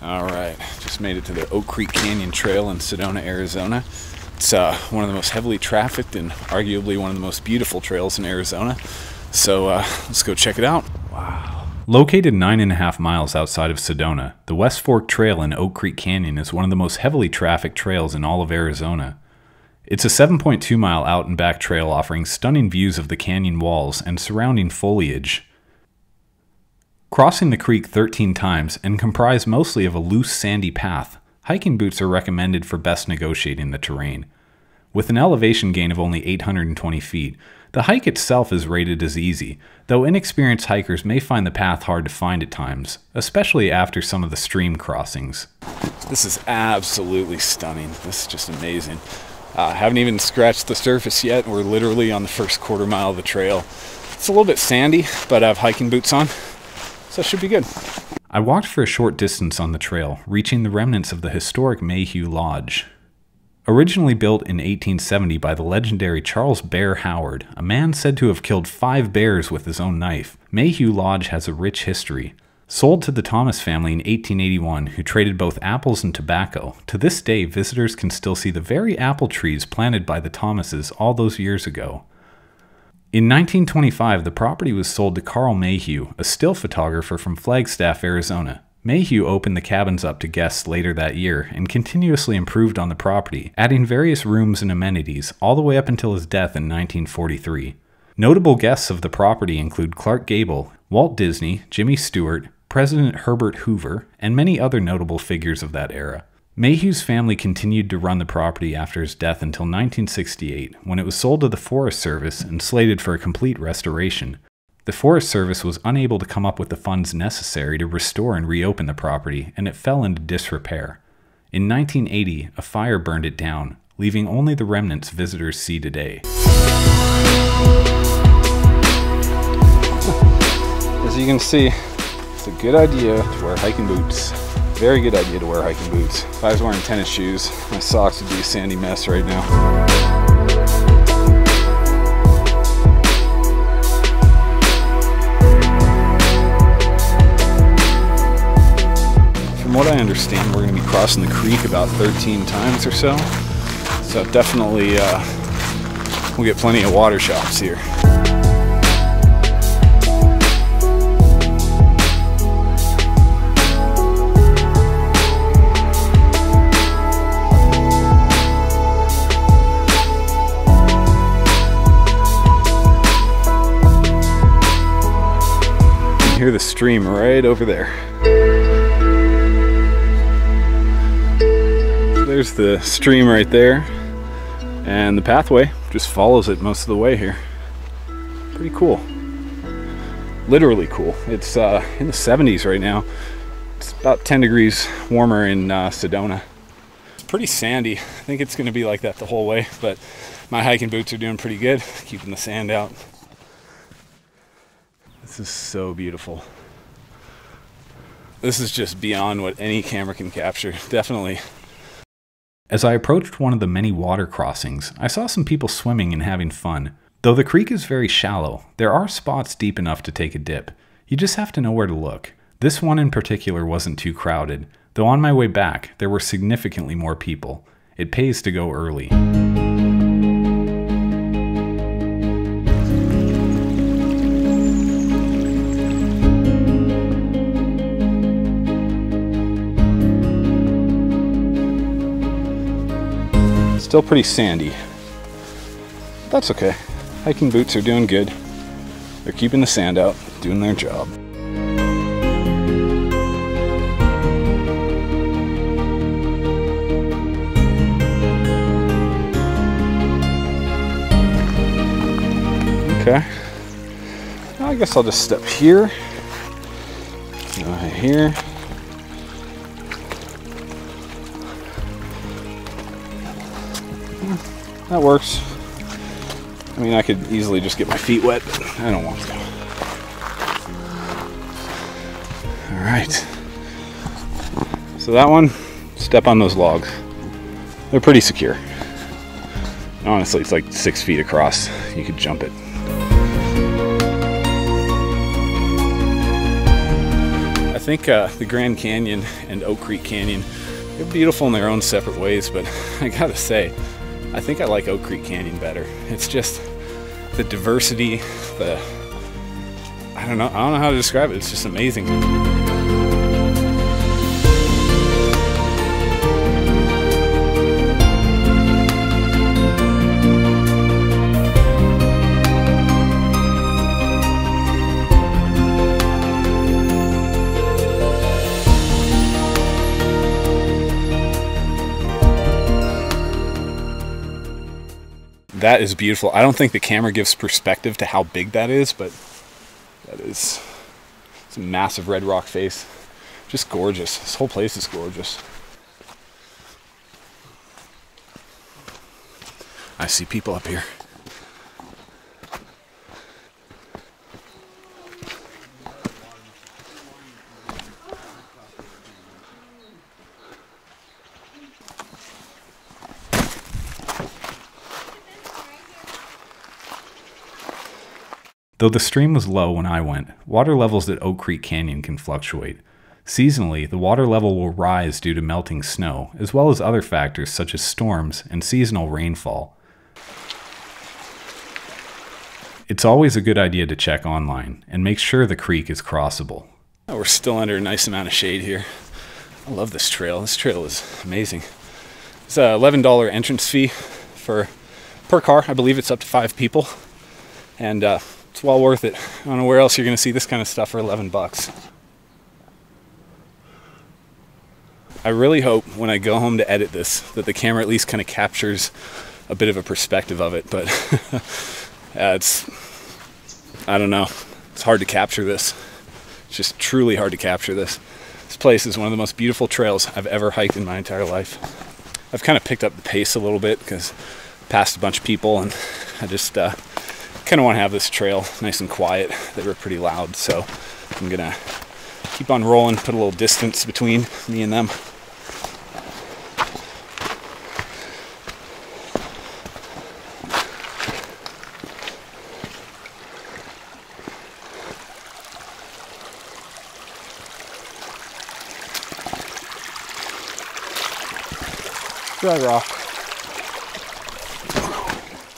Alright, just made it to the Oak Creek Canyon Trail in Sedona, Arizona. It's one of the most heavily trafficked and arguably one of the most beautiful trails in Arizona. So let's go check it out. Wow. Located 9.5 miles outside of Sedona, the West Fork Trail in Oak Creek Canyon is one of the most heavily trafficked trails in all of Arizona. It's a 7.2 mile out and back trail offering stunning views of the canyon walls and surrounding foliage. Crossing the creek 13 times and comprised mostly of a loose sandy path, hiking boots are recommended for best negotiating the terrain. With an elevation gain of only 820 feet, the hike itself is rated as easy, though inexperienced hikers may find the path hard to find at times, especially after some of the stream crossings. This is absolutely stunning. This is just amazing. Haven't even scratched the surface yet. We're literally on the first quarter mile of the trail. It's a little bit sandy, but I have hiking boots on, so it should be good. I walked for a short distance on the trail, reaching the remnants of the historic Mayhew Lodge. Originally built in 1870 by the legendary Charles Bear Howard, a man said to have killed 5 bears with his own knife, Mayhew Lodge has a rich history. Sold to the Thomas family in 1881, who traded both apples and tobacco, to this day visitors can still see the very apple trees planted by the Thomases all those years ago. In 1925, the property was sold to Carl Mayhew, a still photographer from Flagstaff, Arizona. Mayhew opened the cabins up to guests later that year and continuously improved on the property, adding various rooms and amenities all the way up until his death in 1943. Notable guests of the property include Clark Gable, Walt Disney, Jimmy Stewart, President Herbert Hoover, and many other notable figures of that era. Mayhew's family continued to run the property after his death until 1968, when it was sold to the Forest Service and slated for a complete restoration. The Forest Service was unable to come up with the funds necessary to restore and reopen the property, and it fell into disrepair. In 1980, a fire burned it down, leaving only the remnants visitors see today. As you can see, it's a good idea to wear hiking boots. Very good idea to wear hiking boots. If I was wearing tennis shoes, my socks would be a sandy mess right now. From what I understand, we're going to be crossing the creek about 13 times or so. So definitely we'll get plenty of water shops here. Hear the stream right over there. There's the stream right there, and the pathway just follows it most of the way here. Pretty cool. Literally cool. It's in the 70s right now. It's about 10 degrees warmer in Sedona. It's pretty sandy. I think it's going to be like that the whole way, but my hiking boots are doing pretty good, keeping the sand out. This is so beautiful. This is just beyond what any camera can capture, definitely. As I approached one of the many water crossings, I saw some people swimming and having fun. Though the creek is very shallow, there are spots deep enough to take a dip. You just have to know where to look. This one in particular wasn't too crowded, though on my way back, there were significantly more people. It pays to go early. Still pretty sandy. That's okay. Hiking boots are doing good. They're keeping the sand out, doing their job. Okay. I guess I'll just step here. Go here. That works. I mean, I could easily just get my feet wet, but I don't want to. All right. So that one, step on those logs. They're pretty secure. Honestly, it's like 6 feet across. You could jump it. I think the Grand Canyon and Oak Creek Canyon, they're beautiful in their own separate ways, but I gotta say, I think I like Oak Creek Canyon better. It's just the diversity, I don't know how to describe it. It's just amazing. That is beautiful. I don't think the camera gives perspective to how big that is, but it's a massive red rock face. Just gorgeous. This whole place is gorgeous. I see people up here. Though the stream was low when I went, water levels at Oak Creek Canyon can fluctuate. Seasonally, the water level will rise due to melting snow, as well as other factors such as storms and seasonal rainfall. It's always a good idea to check online and make sure the creek is crossable. We're still under a nice amount of shade here. I love this trail. This trail is amazing. It's an $11 entrance fee per car. I believe it's up to 5 people. And it's well worth it. I don't know where else you're going to see this kind of stuff for 11 bucks. I really hope when I go home to edit this that the camera at least kind of captures a bit of a perspective of it, but I don't know. It's hard to capture this. It's just truly hard to capture this. This place is one of the most beautiful trails I've ever hiked in my entire life. I've kind of picked up the pace a little bit because I passed a bunch of people, and I just kind of want to have this trail nice and quiet. They were pretty loud, so I'm gonna keep on rolling, put a little distance between me and them. Dry rock.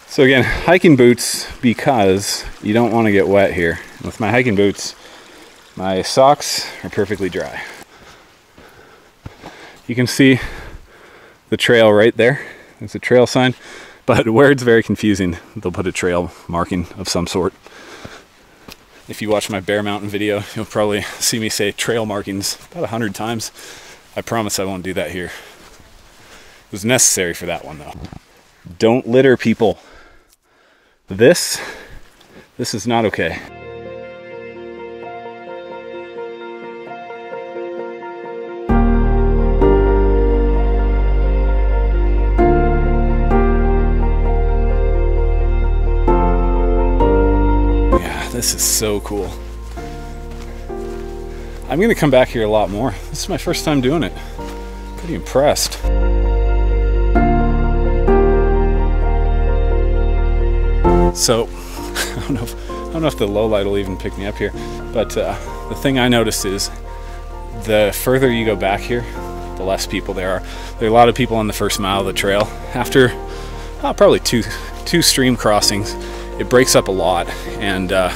So again, hiking boots, because you don't want to get wet here. With my hiking boots, my socks are perfectly dry. You can see the trail right there. There's a trail sign, but where it's very confusing, they'll put a trail marking of some sort. If you watch my Bear Mountain video, you'll probably see me say trail markings about 100 times. I promise I won't do that here. It was necessary for that one though. Don't litter, people. This is not okay. Yeah, this is so cool. I'm gonna come back here a lot more. This is my first time doing it. Pretty impressed. So, I don't know if the low light will even pick me up here, but the thing I noticed is the further you go back here, the less people there are. There are a lot of people on the first mile of the trail. After probably two stream crossings, it breaks up a lot, and I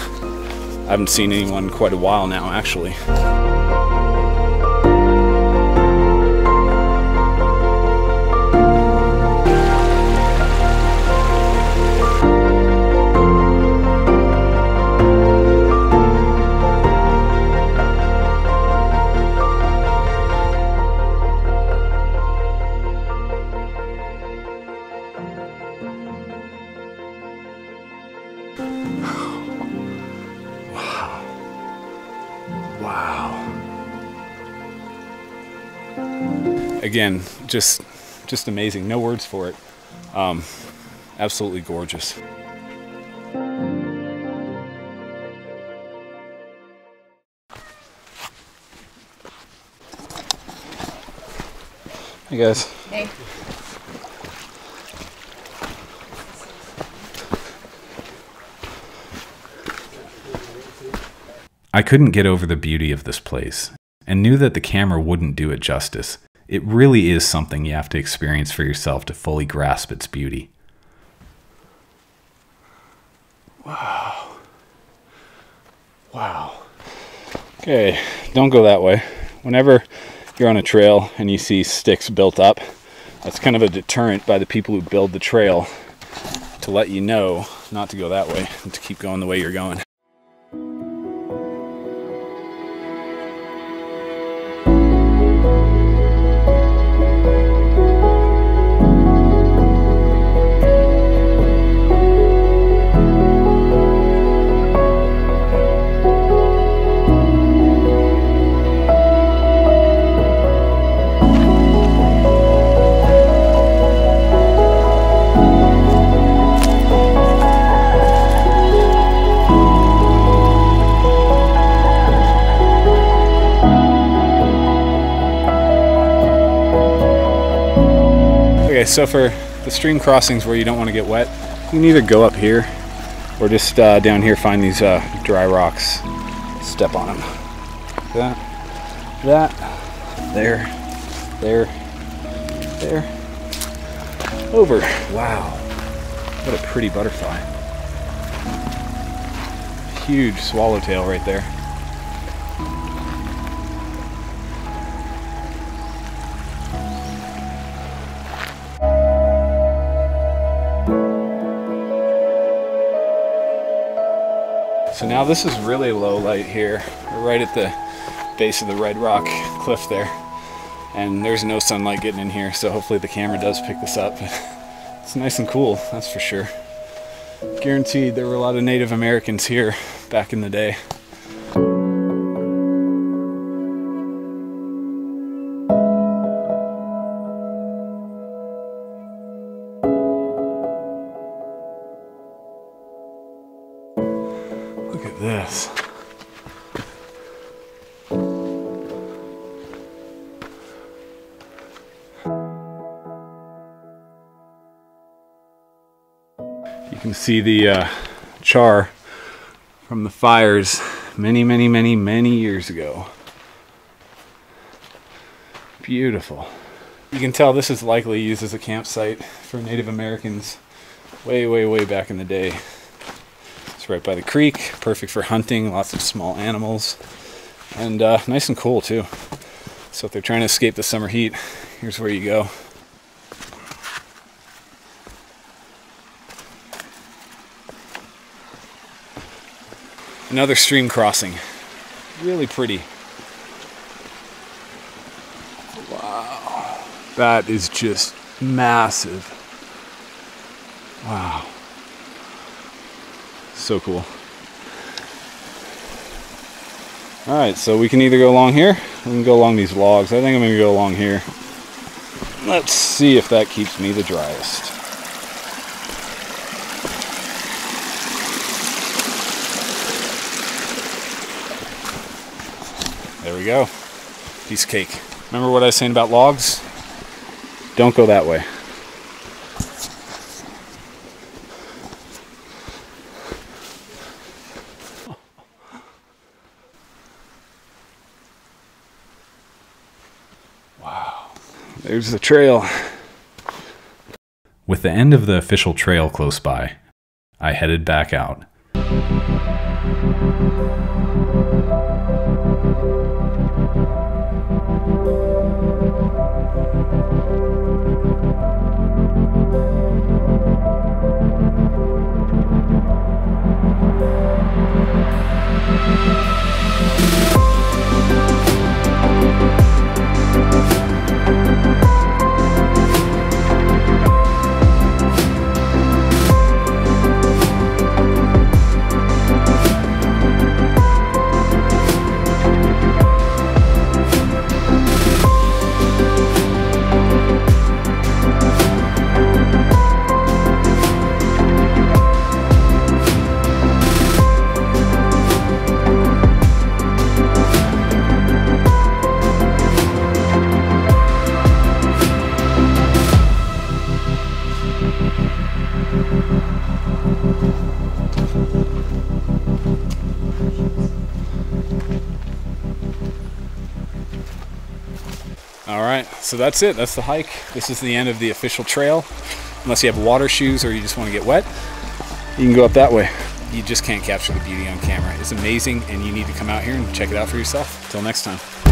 haven't seen anyone in quite a while now, actually. Wow. Again, just amazing. No words for it. Absolutely gorgeous. Hey guys. Hey. I couldn't get over the beauty of this place. and knew that the camera wouldn't do it justice. It really is something you have to experience for yourself to fully grasp its beauty. Wow. Wow. Okay, don't go that way. Whenever you're on a trail and you see sticks built up, that's kind of a deterrent by the people who build the trail to let you know not to go that way and to keep going the way you're going. Okay, so for the stream crossings where you don't want to get wet, you can either go up here or just down here find these dry rocks. Step on them. That, there, over. Wow, what a pretty butterfly. Huge swallowtail right there. So now this is really low light here. We're right at the base of the Red Rock cliff there. And there's no sunlight getting in here, so hopefully the camera does pick this up. It's nice and cool, that's for sure. Guaranteed there were a lot of Native Americans here back in the day. Look at this. You can see the char from the fires many years ago. Beautiful. You can tell this is likely used as a campsite for Native Americans way back in the day. It's right by the creek, perfect for hunting, lots of small animals, and nice and cool too. So if they're trying to escape the summer heat, here's where you go. Another stream crossing. Really pretty. Wow. That is just massive. Wow. So cool. Alright, so we can either go along here, or we can go along these logs. I think I'm going to go along here. Let's see if that keeps me the driest. There we go. Piece of cake. Remember what I was saying about logs? Don't go that way. Wow. There's the trail. With the end of the official trail close by, I headed back out. right, so that's it. That's the hike. This is the end of the official trail. Unless you have water shoes or you just want to get wet, you can go up that way. You just can't capture the beauty on camera. It's amazing, and you need to come out here and check it out for yourself. Till next time.